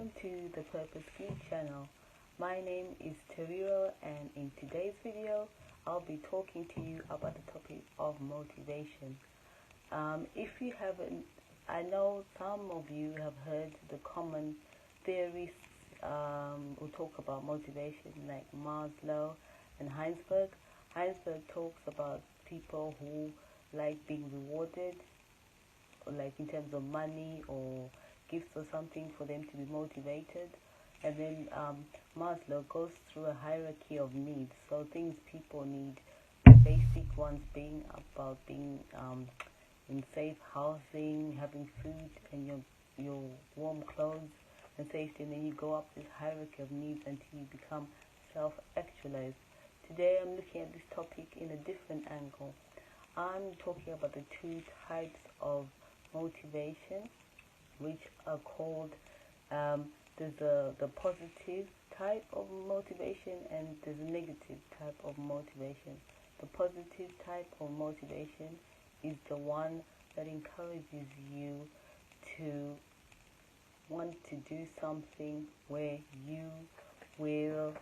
Welcome to the Purpose Geek channel. My name is Teriro, and in today's video I'll be talking to you about the topic of motivation. If you haven't, I know some of you have heard the common theories who talk about motivation, like Maslow and Heinsberg. Heinsberg talks about people who like being rewarded, or like in terms of money or gifts or something for them to be motivated. And then Maslow goes through a hierarchy of needs. So things people need, the basic ones being about being in safe housing, having food, and your warm clothes and safety. And then you go up this hierarchy of needs until you become self-actualized. Today I'm looking at this topic in a different angle. I'm talking about the two types of motivation, which are called, there's the positive type of motivation and there's a negative type of motivation. The positive type of motivation is the one that encourages you to want to do something where you will,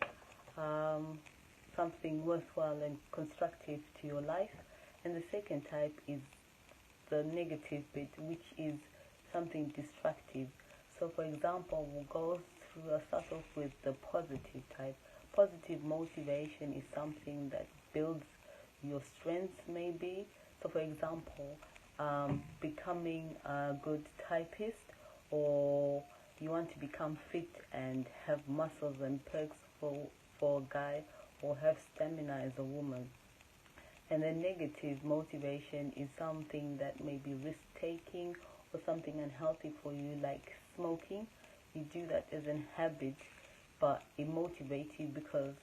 something worthwhile and constructive to your life. And the second type is the negative bit, which is something destructive. So for example, we'll start off with the positive type. Positive motivation is something that builds your strengths, maybe. So for example, becoming a good typist, or you want to become fit and have muscles and perks for a guy, or have stamina as a woman. And then negative motivation is something that may be risk-taking or something unhealthy for you, like smoking. You do that as a habit, but it motivates you because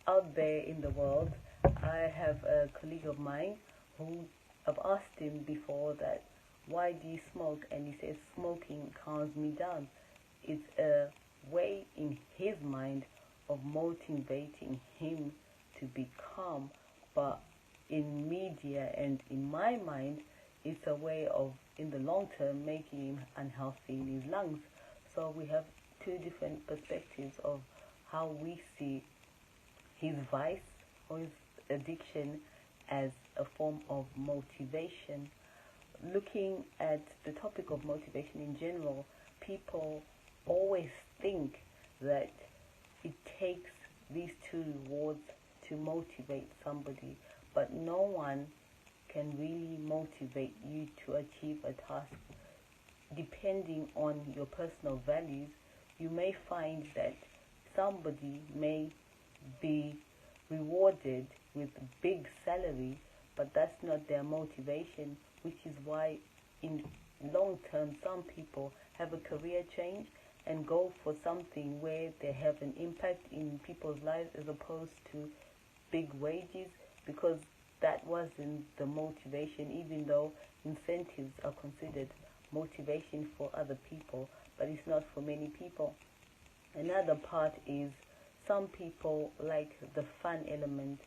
out there in the world, I have a colleague of mine who I've asked him before that, why do you smoke? And he says, smoking calms me down. It's a way in his mind of motivating him to be calm, but in media and in my mind, it's a way of, in the long term, making him unhealthy in his lungs. So we have two different perspectives of how we see his vice or his addiction as a form of motivation. Looking at the topic of motivation in general, people always think that it takes these two rewards to motivate somebody, but no one can really motivate you to achieve a task. Depending on your personal values, you may find that somebody may be rewarded with big salary, but that's not their motivation, which is why in long term some people have a career change and go for something where they have an impact in people's lives as opposed to big wages, because that wasn't the motivation, even though incentives are considered motivation for other people, but it's not for many people. Another part is some people like the fun element.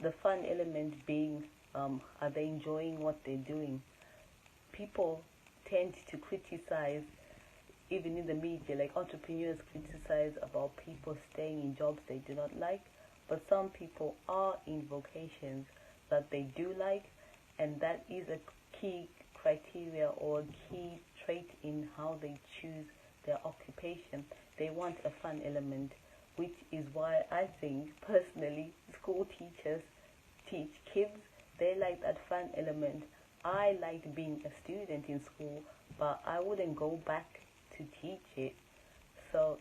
The fun element being, are they enjoying what they're doing? People tend to criticize, even in the media, like entrepreneurs criticize about people staying in jobs they do not like. But some people are in vocations that they do like, and that is a key criteria or a key trait in how they choose their occupation. They want a fun element, which is why I think, personally, school teachers teach kids. They like that fun element. I liked being a student in school, but I wouldn't go back to teach it. So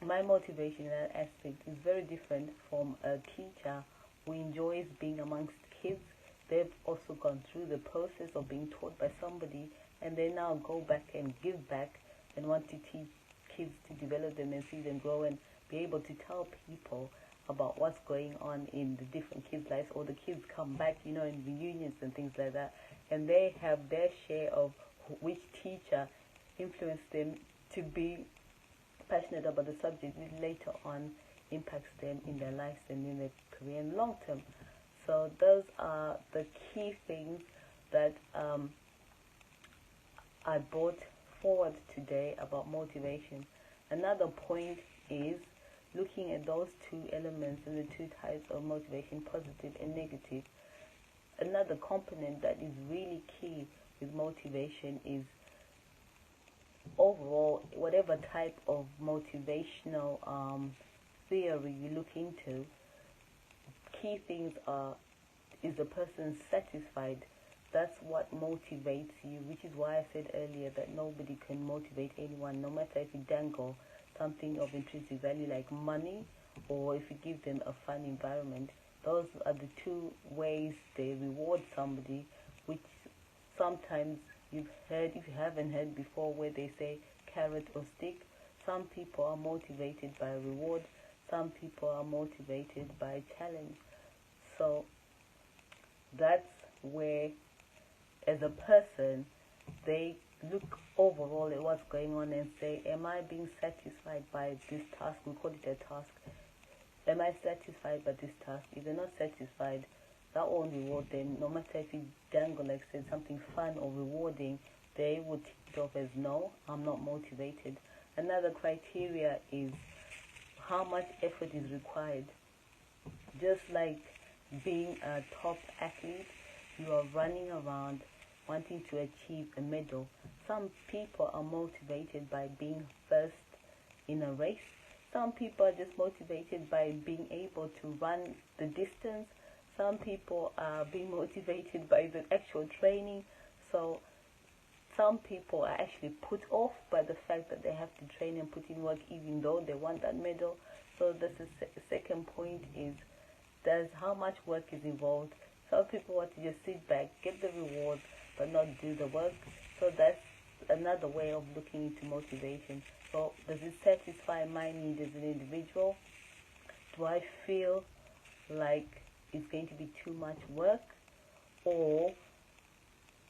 my motivation in that aspect is very different from a teacher who enjoys being amongst kids. They've also gone through the process of being taught by somebody, and they now go back and give back and want to teach kids to develop them and see them grow and be able to tell people about what's going on in the different kids' lives, or the kids come back, in reunions and things like that, and they have their share of which teacher influenced them to be passionate about the subject, which later on impacts them in their lives and in their career in the long term. So those are the key things that I brought forward today about motivation. Another point is looking at those two elements and the two types of motivation, positive and negative. Another component that is really key with motivation is overall, whatever type of motivational theory you look into, key things is the person satisfied. That's what motivates you, which is why I said earlier that nobody can motivate anyone, no matter if you dangle something of intrinsic value like money, or if you give them a fun environment. Those are the two ways they reward somebody, which sometimes you've heard, if you haven't heard before, where they say carrot or stick. Some people are motivated by reward, some people are motivated by challenge. So that's where, as a person, they look overall at what's going on and say, am I being satisfied by this task? We call it a task. Am I satisfied by this task? If they're not satisfied, that won't reward them. No matter if you dangle, like I said, something fun or rewarding, they would take it off as no, I'm not motivated. Another criteria is how much effort is required. Just like being a top athlete, you are running around wanting to achieve a medal. Some people are motivated by being first in a race. Some people are just motivated by being able to run the distance. Some people are being motivated by the actual training. So some people are actually put off by the fact that they have to train and put in work even though they want that medal. So that's the second point, is how much work is involved. Some people want to just sit back, get the reward, but not do the work. So that's another way of looking into motivation. So does it satisfy my need as an individual? Do I feel like it's going to be too much work? Or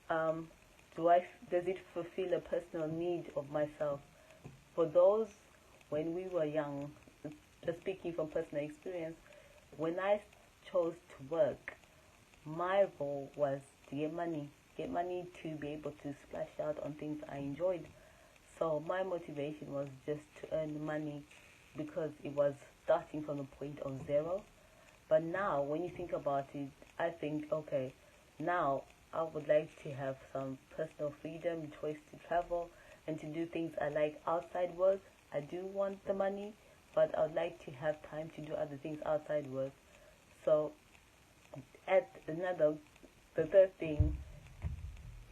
does it fulfill a personal need of myself? For those, when we were young, just speaking from personal experience, when I chose to work, my goal was to get money to be able to splash out on things I enjoyed. So my motivation was just to earn money because it was starting from a point of zero. But now, when you think about it, I think, okay, now I would like to have some personal freedom, choice to travel, and to do things I like outside work. I do want the money, but I would like to have time to do other things outside work. So, the third thing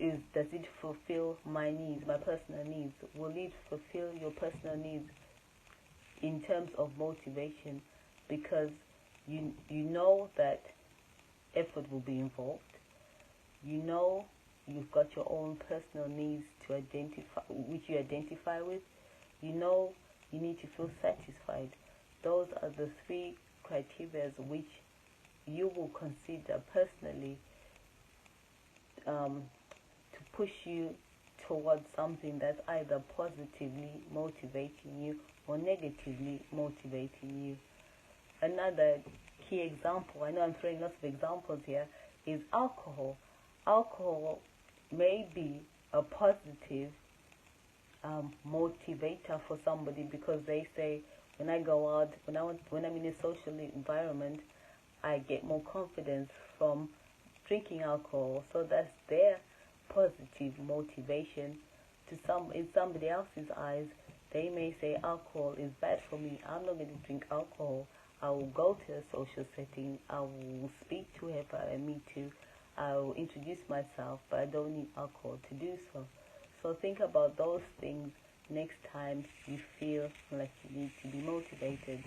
is, does it fulfill my needs, my personal needs? Will it fulfill your personal needs in terms of motivation? Because you know that effort will be involved. You know you've got your own personal needs to identify, which you identify with. You know you need to feel satisfied. Those are the three criteria which you will consider personally to push you towards something that's either positively motivating you or negatively motivating you. Another key example, I know I'm throwing lots of examples here, is alcohol. Alcohol may be a positive motivator for somebody, because they say, when I go out, when I'm in a social environment, I get more confidence from drinking alcohol. So that's their positive motivation. In somebody else's eyes, they may say alcohol is bad for me. I'm not going to drink alcohol. I will go to a social setting. I will speak to whoever I meet to. I will introduce myself, but I don't need alcohol to do so. So think about those things next time you feel like you need to be motivated.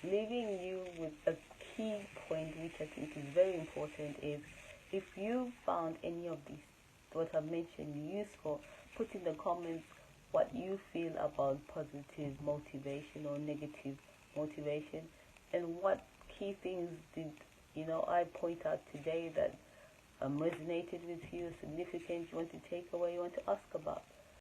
Leaving you with a key point, which I think is very important, is if you found any of these, what I've mentioned, useful, put in the comments what you feel about positive motivation or negative motivation, and what key things did I point out today that resonated with you, significant, you want to take away, you want to ask about.